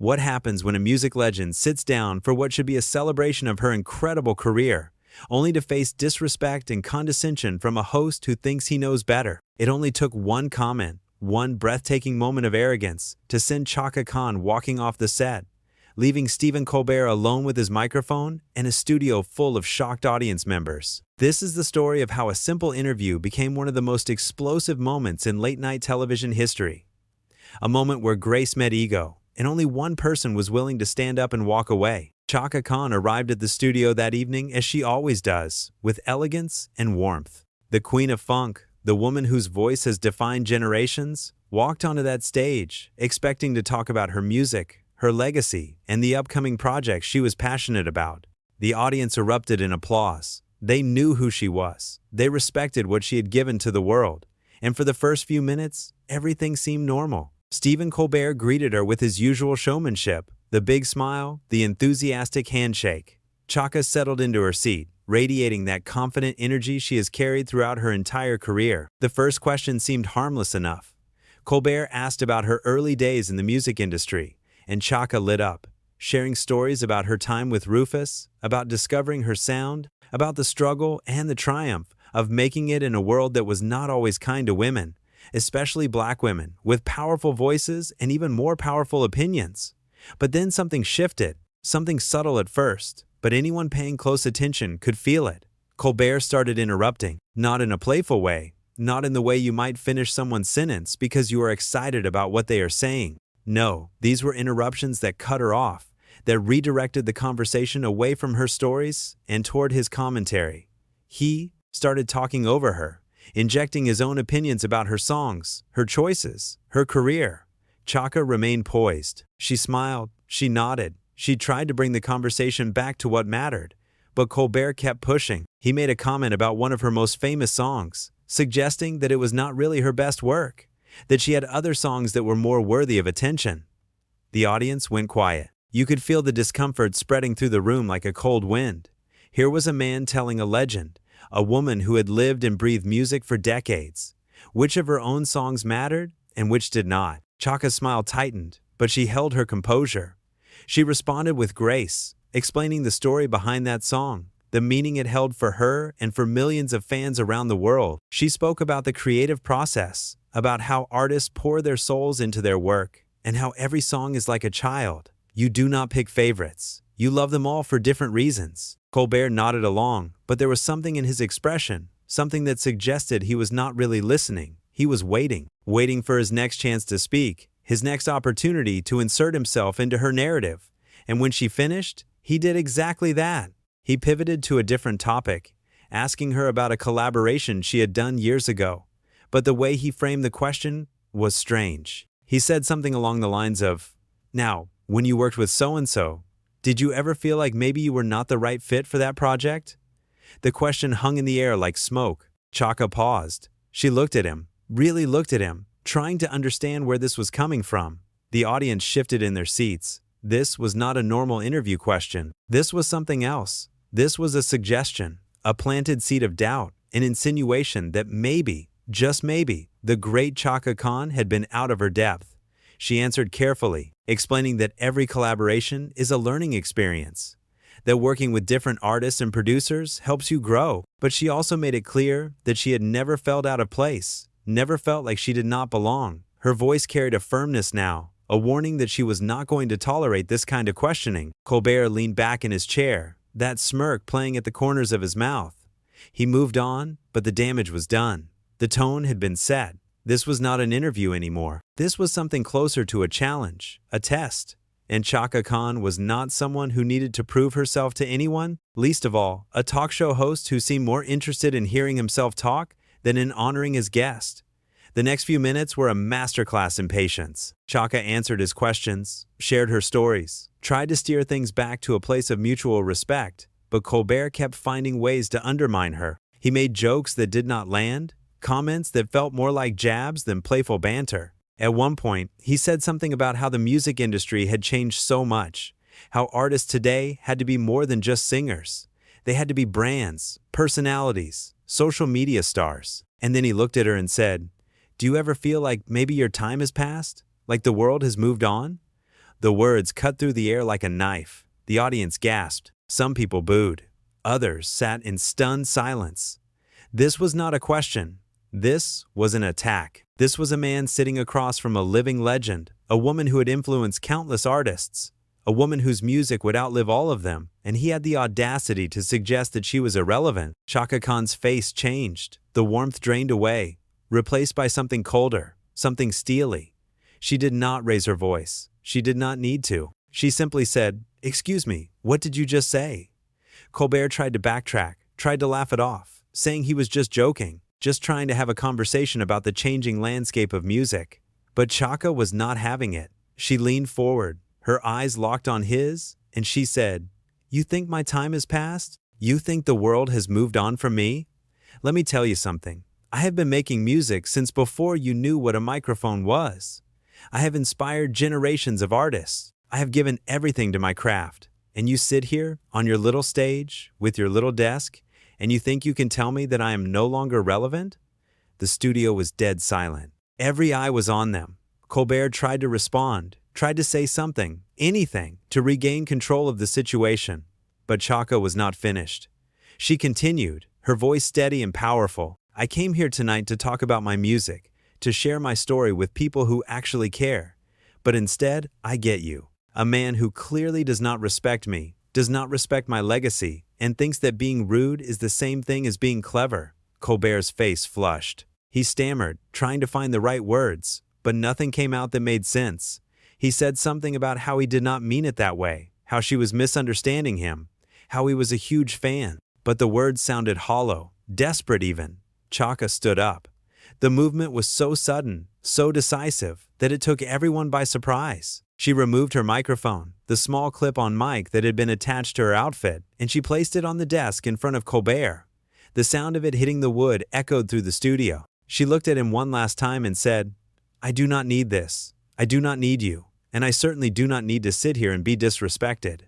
What happens when a music legend sits down for what should be a celebration of her incredible career, only to face disrespect and condescension from a host who thinks he knows better? It only took one comment, one breathtaking moment of arrogance, to send Chaka Khan walking off the set, leaving Stephen Colbert alone with his microphone and a studio full of shocked audience members. This is the story of how a simple interview became one of the most explosive moments in late-night television history. A moment where grace met ego, and only one person was willing to stand up and walk away. Chaka Khan arrived at the studio that evening as she always does, with elegance and warmth. The queen of funk, the woman whose voice has defined generations, walked onto that stage, expecting to talk about her music, her legacy, and the upcoming projects she was passionate about. The audience erupted in applause. They knew who she was. They respected what she had given to the world. And for the first few minutes, everything seemed normal. Stephen Colbert greeted her with his usual showmanship, the big smile, the enthusiastic handshake. Chaka settled into her seat, radiating that confident energy she has carried throughout her entire career. The first question seemed harmless enough. Colbert asked about her early days in the music industry, and Chaka lit up, sharing stories about her time with Rufus, about discovering her sound, about the struggle and the triumph of making it in a world that was not always kind to women, especially black women, with powerful voices and even more powerful opinions. But then something shifted, something subtle at first, but anyone paying close attention could feel it. Colbert started interrupting, not in a playful way, not in the way you might finish someone's sentence because you are excited about what they are saying. No, these were interruptions that cut her off, that redirected the conversation away from her stories and toward his commentary. He started talking over her, injecting his own opinions about her songs, her choices, her career. Chaka remained poised. She smiled, she nodded, she tried to bring the conversation back to what mattered. But Colbert kept pushing. He made a comment about one of her most famous songs, suggesting that it was not really her best work, that she had other songs that were more worthy of attention. The audience went quiet. You could feel the discomfort spreading through the room like a cold wind. Here was a man telling a legend, a woman who had lived and breathed music for decades, which of her own songs mattered and which did not. Chaka's smile tightened, but she held her composure. She responded with grace, explaining the story behind that song, the meaning it held for her and for millions of fans around the world. She spoke about the creative process, about how artists pour their souls into their work, and how every song is like a child. You do not pick favorites. You love them all for different reasons. Colbert nodded along, but there was something in his expression, something that suggested he was not really listening. He was waiting for his next chance to speak, his next opportunity to insert himself into her narrative. And when she finished, he did exactly that. He pivoted to a different topic, asking her about a collaboration she had done years ago. But the way he framed the question was strange. He said something along the lines of, "Now, when you worked with so-and-so, did you ever feel like maybe you were not the right fit for that project?" The question hung in the air like smoke. Chaka paused. She looked at him, really looked at him, trying to understand where this was coming from. The audience shifted in their seats. This was not a normal interview question. This was something else. This was a suggestion, a planted seed of doubt, an insinuation that maybe, just maybe, the great Chaka Khan had been out of her depth. She answered carefully, explaining that every collaboration is a learning experience, that working with different artists and producers helps you grow. But she also made it clear that she had never felt out of place, never felt like she did not belong. Her voice carried a firmness now, a warning that she was not going to tolerate this kind of questioning. Colbert leaned back in his chair, that smirk playing at the corners of his mouth. He moved on, but the damage was done. The tone had been set. This was not an interview anymore. This was something closer to a challenge, a test. And Chaka Khan was not someone who needed to prove herself to anyone, least of all, a talk show host who seemed more interested in hearing himself talk than in honoring his guest. The next few minutes were a masterclass in patience. Chaka answered his questions, shared her stories, tried to steer things back to a place of mutual respect, but Colbert kept finding ways to undermine her. He made jokes that did not land, comments that felt more like jabs than playful banter. At one point, he said something about how the music industry had changed so much, how artists today had to be more than just singers. They had to be brands, personalities, social media stars. And then he looked at her and said, "Do you ever feel like maybe your time has passed? Like the world has moved on?" The words cut through the air like a knife. The audience gasped. Some people booed. Others sat in stunned silence. This was not a question. This was an attack. This was a man sitting across from a living legend, a woman who had influenced countless artists, a woman whose music would outlive all of them, and he had the audacity to suggest that she was irrelevant. Chaka Khan's face changed. The warmth drained away, replaced by something colder, something steely. She did not raise her voice. She did not need to. She simply said, "Excuse me, what did you just say?" Colbert tried to backtrack, tried to laugh it off, saying he was just joking, just trying to have a conversation about the changing landscape of music. But Chaka was not having it. She leaned forward, her eyes locked on his, and she said, "You think my time has passed? You think the world has moved on from me? Let me tell you something. I have been making music since before you knew what a microphone was. I have inspired generations of artists. I have given everything to my craft. And you sit here, on your little stage, with your little desk, and you think you can tell me that I am no longer relevant?" The studio was dead silent. Every eye was on them. Colbert tried to respond, tried to say something, anything, to regain control of the situation. But Chaka was not finished. She continued, her voice steady and powerful. "I came here tonight to talk about my music, to share my story with people who actually care. But instead, I get you. A man who clearly does not respect me, does not respect my legacy, and thinks that being rude is the same thing as being clever." Colbert's face flushed. He stammered, trying to find the right words, but nothing came out that made sense. He said something about how he did not mean it that way, how she was misunderstanding him, how he was a huge fan. But the words sounded hollow, desperate even. Chaka stood up. The movement was so sudden, so decisive, that it took everyone by surprise. She removed her microphone, the small clip-on mic that had been attached to her outfit, and she placed it on the desk in front of Colbert. The sound of it hitting the wood echoed through the studio. She looked at him one last time and said, "I do not need this. I do not need you. And I certainly do not need to sit here and be disrespected."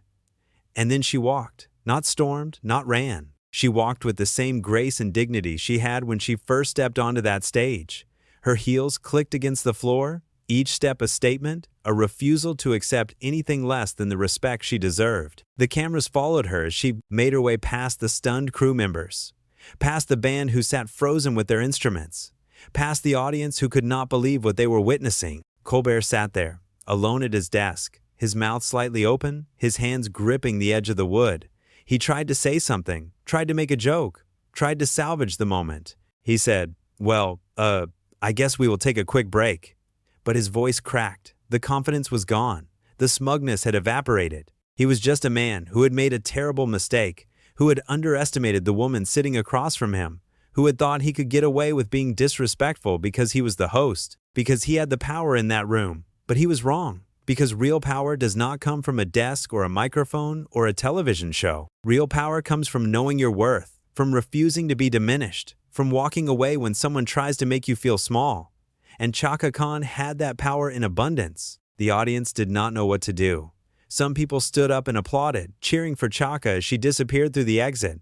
And then she walked, not stormed, not ran. She walked with the same grace and dignity she had when she first stepped onto that stage. Her heels clicked against the floor, each step a statement, a refusal to accept anything less than the respect she deserved. The cameras followed her as she made her way past the stunned crew members, past the band who sat frozen with their instruments, past the audience who could not believe what they were witnessing. Colbert sat there, alone at his desk, his mouth slightly open, his hands gripping the edge of the wood. He tried to say something, tried to make a joke, tried to salvage the moment. He said, "Well, I guess we will take a quick break." But his voice cracked. The confidence was gone. The smugness had evaporated. He was just a man who had made a terrible mistake, who had underestimated the woman sitting across from him, who had thought he could get away with being disrespectful because he was the host, because he had the power in that room. But he was wrong, because real power does not come from a desk or a microphone or a television show. Real power comes from knowing your worth, from refusing to be diminished, from walking away when someone tries to make you feel small. And Chaka Khan had that power in abundance. The audience did not know what to do. Some people stood up and applauded, cheering for Chaka as she disappeared through the exit.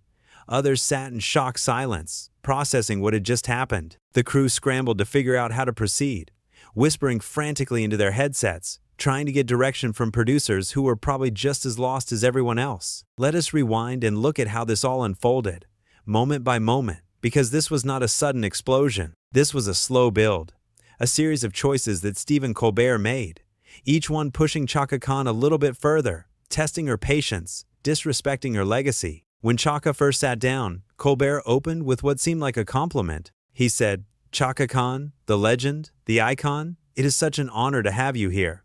Others sat in shocked silence, processing what had just happened. The crew scrambled to figure out how to proceed, whispering frantically into their headsets, trying to get direction from producers who were probably just as lost as everyone else. Let us rewind and look at how this all unfolded, moment by moment, because this was not a sudden explosion. This was a slow build, a series of choices that Stephen Colbert made, each one pushing Chaka Khan a little bit further, testing her patience, disrespecting her legacy. When Chaka first sat down, Colbert opened with what seemed like a compliment. He said, "Chaka Khan, the legend, the icon, it is such an honor to have you here."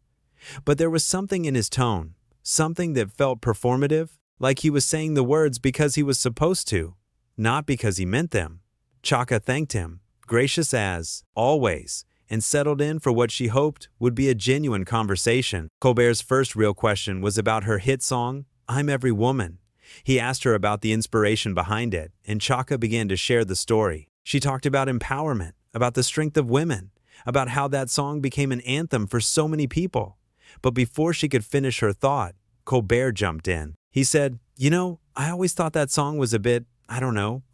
But there was something in his tone, something that felt performative, like he was saying the words because he was supposed to, not because he meant them. Chaka thanked him, gracious as always, and settled in for what she hoped would be a genuine conversation. Colbert's first real question was about her hit song, "I'm Every Woman." He asked her about the inspiration behind it, and Chaka began to share the story. She talked about empowerment, about the strength of women, about how that song became an anthem for so many people. But before she could finish her thought, Colbert jumped in. He said, I always thought that song was a bit,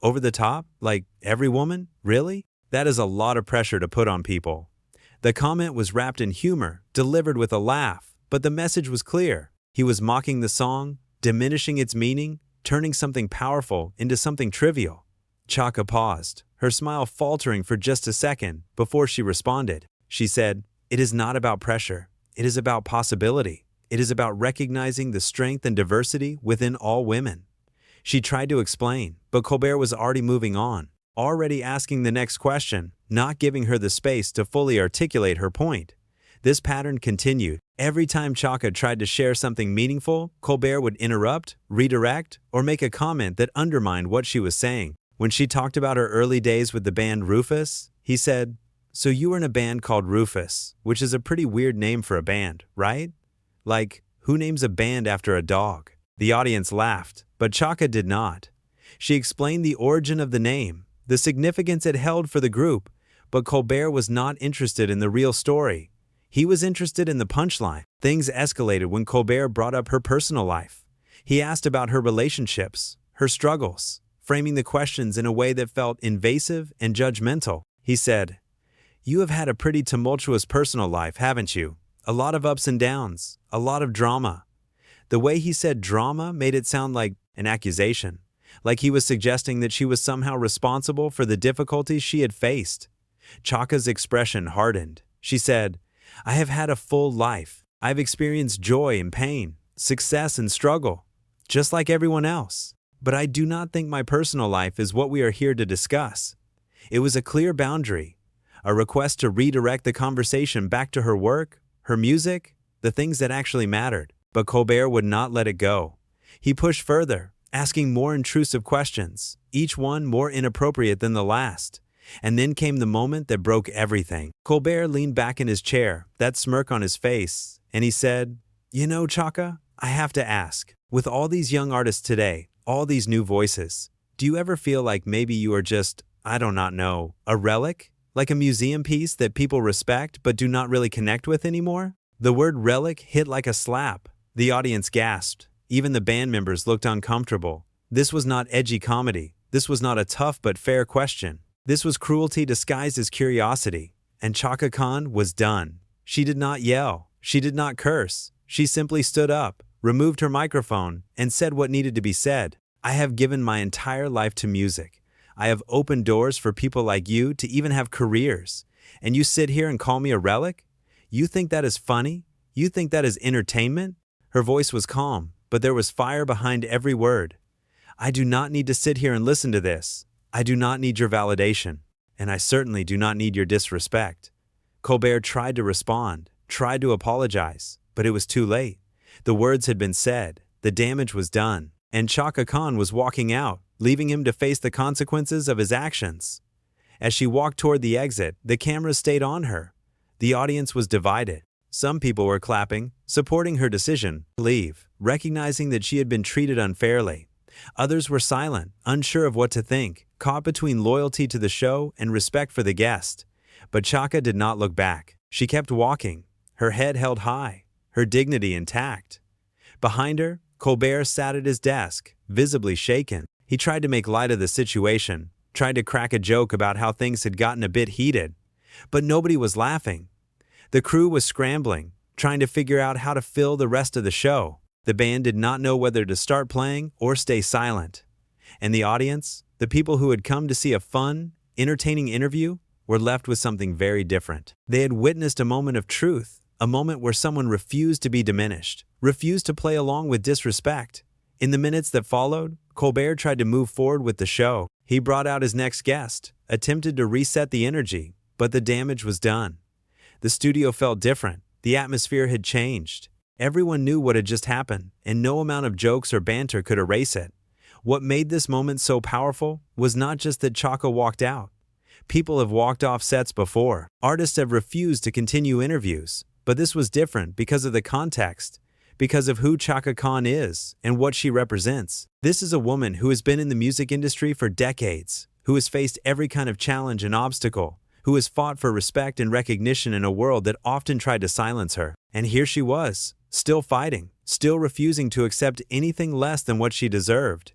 over the top, like every woman, really? That is a lot of pressure to put on people." The comment was wrapped in humor, delivered with a laugh, But the message was clear. He was mocking the song, diminishing its meaning, turning something powerful into something trivial. Chaka paused, her smile faltering for just a second before she responded. She said, "It is not about pressure. It is about possibility. It is about recognizing the strength and diversity within all women." She tried to explain, but Colbert was already moving on, already asking the next question, not giving her the space to fully articulate her point. This pattern continued. Every time Chaka tried to share something meaningful, Colbert would interrupt, redirect, or make a comment that undermined what she was saying. When she talked about her early days with the band Rufus, he said, "So you were in a band called Rufus, which is a pretty weird name for a band, right? Like, who names a band after a dog?" The audience laughed, but Chaka did not. She explained the origin of the name, the significance it held for the group, but Colbert was not interested in the real story. He was interested in the punchline. Things escalated when Colbert brought up her personal life. He asked about her relationships, her struggles, framing the questions in a way that felt invasive and judgmental. He said, "You have had a pretty tumultuous personal life, haven't you? A lot of ups and downs, a lot of drama." The way he said drama made it sound like an accusation, like he was suggesting that she was somehow responsible for the difficulties she had faced. Chaka's expression hardened. She said, "I have had a full life. I've experienced joy and pain, success and struggle, just like everyone else. But I do not think my personal life is what we are here to discuss." It was a clear boundary, a request to redirect the conversation back to her work, her music, the things that actually mattered. But Colbert would not let it go. He pushed further, asking more intrusive questions, each one more inappropriate than the last. And then came the moment that broke everything. Colbert leaned back in his chair, that smirk on his face, and he said, "You know, Chaka, I have to ask, with all these young artists today, all these new voices, do you ever feel like maybe you are just, I do not know, a relic? Like a museum piece that people respect but do not really connect with anymore?" The word relic hit like a slap. The audience gasped. Even the band members looked uncomfortable. This was not edgy comedy. This was not a tough but fair question. This was cruelty disguised as curiosity. And Chaka Khan was done. She did not yell. She did not curse. She simply stood up, removed her microphone, and said what needed to be said. "I have given my entire life to music. I have opened doors for people like you to even have careers. And you sit here and call me a relic? You think that is funny? You think that is entertainment?" Her voice was calm, but there was fire behind every word. "I do not need to sit here and listen to this. I do not need your validation. And I certainly do not need your disrespect." Colbert tried to respond, tried to apologize, but it was too late. The words had been said, the damage was done, and Chaka Khan was walking out, leaving him to face the consequences of his actions. As she walked toward the exit, the cameras stayed on her. The audience was divided. Some people were clapping, supporting her decision to leave, recognizing that she had been treated unfairly. Others were silent, unsure of what to think, caught between loyalty to the show and respect for the guest. But Chaka did not look back. She kept walking, her head held high, her dignity intact. Behind her, Colbert sat at his desk, visibly shaken. He tried to make light of the situation, tried to crack a joke about how things had gotten a bit heated. But nobody was laughing. The crew was scrambling, trying to figure out how to fill the rest of the show. The band did not know whether to start playing or stay silent. And the audience, the people who had come to see a fun, entertaining interview, were left with something very different. They had witnessed a moment of truth, a moment where someone refused to be diminished, refused to play along with disrespect. In the minutes that followed, Colbert tried to move forward with the show. He brought out his next guest, attempted to reset the energy, but the damage was done. The studio felt different. The atmosphere had changed. Everyone knew what had just happened, and no amount of jokes or banter could erase it. What made this moment so powerful was not just that Chaka walked out. People have walked off sets before. Artists have refused to continue interviews. But this was different because of the context, because of who Chaka Khan is and what she represents. This is a woman who has been in the music industry for decades, who has faced every kind of challenge and obstacle, who has fought for respect and recognition in a world that often tried to silence her. And here she was, still fighting, still refusing to accept anything less than what she deserved.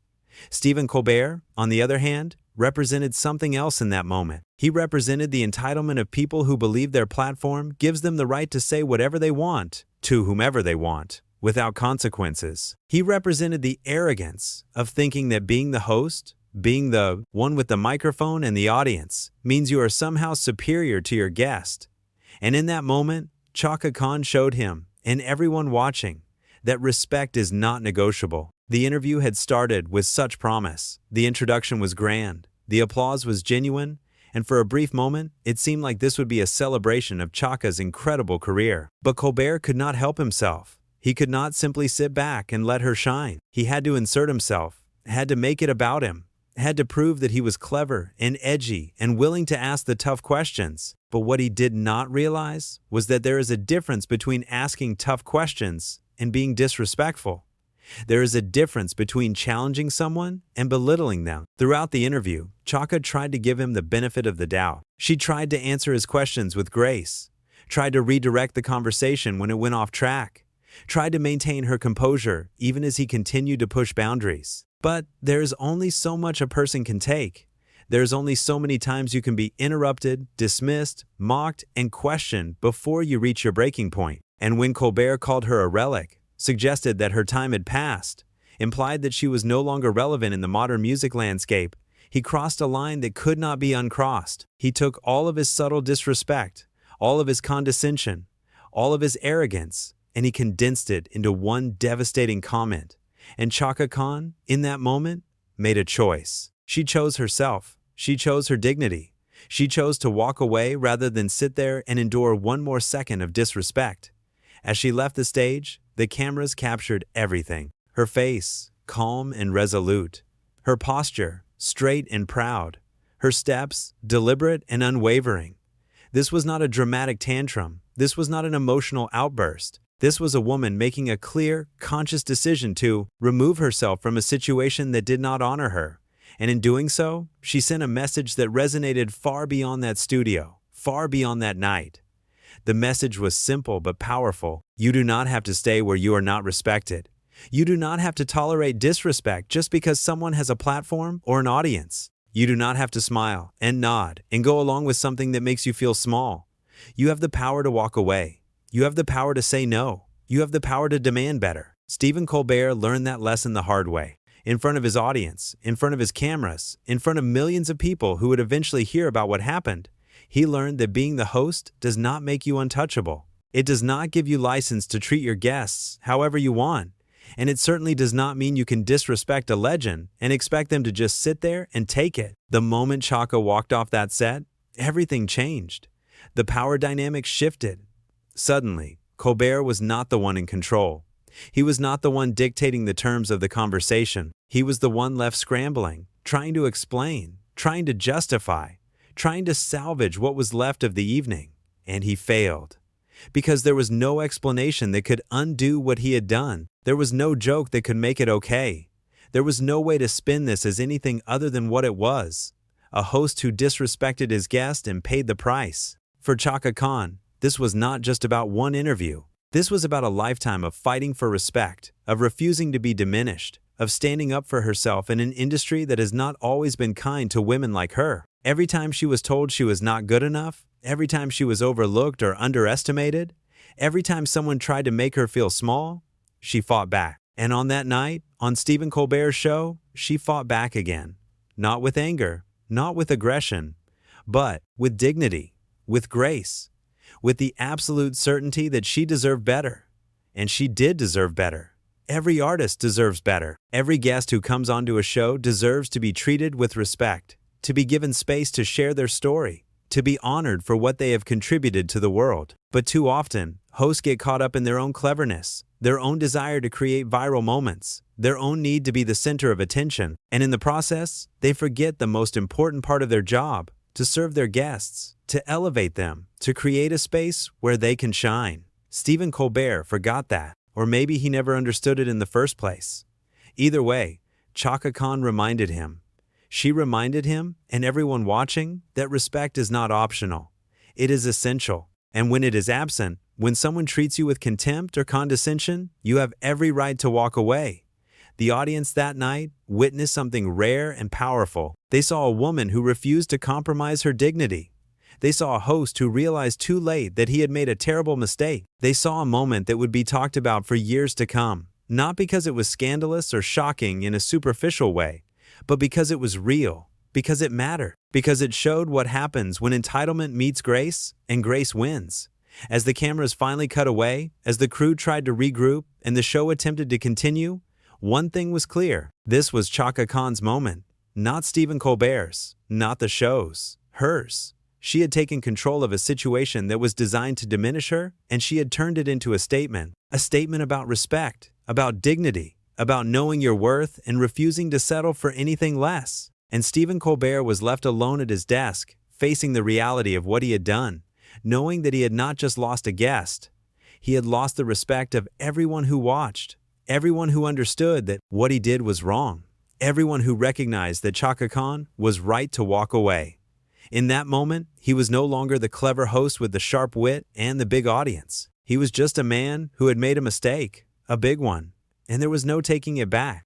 Stephen Colbert, on the other hand, represented something else in that moment. He represented the entitlement of people who believe their platform gives them the right to say whatever they want, to whomever they want, without consequences. He represented the arrogance of thinking that being the host, being the one with the microphone and the audience, means you are somehow superior to your guest. And in that moment, Chaka Khan showed him, and everyone watching, that respect is not negotiable. The interview had started with such promise. The introduction was grand, the applause was genuine, and for a brief moment, it seemed like this would be a celebration of Chaka's incredible career. But Colbert could not help himself. He could not simply sit back and let her shine. He had to insert himself, had to make it about him, had to prove that he was clever and edgy and willing to ask the tough questions. But what he did not realize was that there is a difference between asking tough questions and being disrespectful. There is a difference between challenging someone and belittling them. Throughout the interview, Chaka tried to give him the benefit of the doubt. She tried to answer his questions with grace, tried to redirect the conversation when it went off track, tried to maintain her composure even as he continued to push boundaries. But there's only so much a person can take. There's only so many times you can be interrupted, dismissed, mocked, and questioned before you reach your breaking point. And when Colbert called her a relic, suggested that her time had passed, implied that she was no longer relevant in the modern music landscape, he crossed a line that could not be uncrossed. He took all of his subtle disrespect, all of his condescension, all of his arrogance, and he condensed it into one devastating comment. And Chaka Khan, in that moment, made a choice. She chose herself. She chose her dignity. She chose to walk away rather than sit there and endure one more second of disrespect. As she left the stage, the cameras captured everything. Her face, calm and resolute. Her posture, straight and proud. Her steps, deliberate and unwavering. This was not a dramatic tantrum. This was not an emotional outburst. This was a woman making a clear, conscious decision to remove herself from a situation that did not honor her. And in doing so, she sent a message that resonated far beyond that studio, far beyond that night. The message was simple but powerful. You do not have to stay where you are not respected. You do not have to tolerate disrespect just because someone has a platform or an audience. You do not have to smile and nod and go along with something that makes you feel small. You have the power to walk away. You have the power to say no. You have the power to demand better. Stephen Colbert learned that lesson the hard way. In front of his audience, in front of his cameras, in front of millions of people who would eventually hear about what happened. He learned that being the host does not make you untouchable. It does not give you license to treat your guests however you want. And it certainly does not mean you can disrespect a legend and expect them to just sit there and take it. The moment Chaka walked off that set, everything changed. The power dynamic shifted. Suddenly, Colbert was not the one in control. He was not the one dictating the terms of the conversation. He was the one left scrambling, trying to explain, trying to justify, trying to salvage what was left of the evening. And he failed. Because there was no explanation that could undo what he had done. There was no joke that could make it okay. There was no way to spin this as anything other than what it was. A host who disrespected his guest and paid the price. For Chaka Khan, this was not just about one interview. This was about a lifetime of fighting for respect, of refusing to be diminished, of standing up for herself in an industry that has not always been kind to women like her. Every time she was told she was not good enough, every time she was overlooked or underestimated, every time someone tried to make her feel small, she fought back. And on that night, on Stephen Colbert's show, she fought back again. Not with anger, not with aggression, but with dignity, with grace, with the absolute certainty that she deserved better. And she did deserve better. Every artist deserves better. Every guest who comes onto a show deserves to be treated with respect, to be given space to share their story, to be honored for what they have contributed to the world. But too often, hosts get caught up in their own cleverness, their own desire to create viral moments, their own need to be the center of attention, and in the process, they forget the most important part of their job, to serve their guests, to elevate them, to create a space where they can shine. Stephen Colbert forgot that, or maybe he never understood it in the first place. Either way, Chaka Khan reminded him. She reminded him, and everyone watching, that respect is not optional. It is essential. And when it is absent, when someone treats you with contempt or condescension, you have every right to walk away. The audience that night witnessed something rare and powerful. They saw a woman who refused to compromise her dignity. They saw a host who realized too late that he had made a terrible mistake. They saw a moment that would be talked about for years to come, not because it was scandalous or shocking in a superficial way, but because it was real, because it mattered, because it showed what happens when entitlement meets grace and grace wins. As the cameras finally cut away, as the crew tried to regroup and the show attempted to continue, one thing was clear. This was Chaka Khan's moment. Not Stephen Colbert's, not the show's, hers. She had taken control of a situation that was designed to diminish her, and she had turned it into a statement about respect, about dignity, about knowing your worth and refusing to settle for anything less. And Stephen Colbert was left alone at his desk, facing the reality of what he had done, knowing that he had not just lost a guest, he had lost the respect of everyone who watched, everyone who understood that what he did was wrong, everyone who recognized that Chaka Khan was right to walk away. In that moment, he was no longer the clever host with the sharp wit and the big audience. He was just a man who had made a mistake, a big one, and there was no taking it back.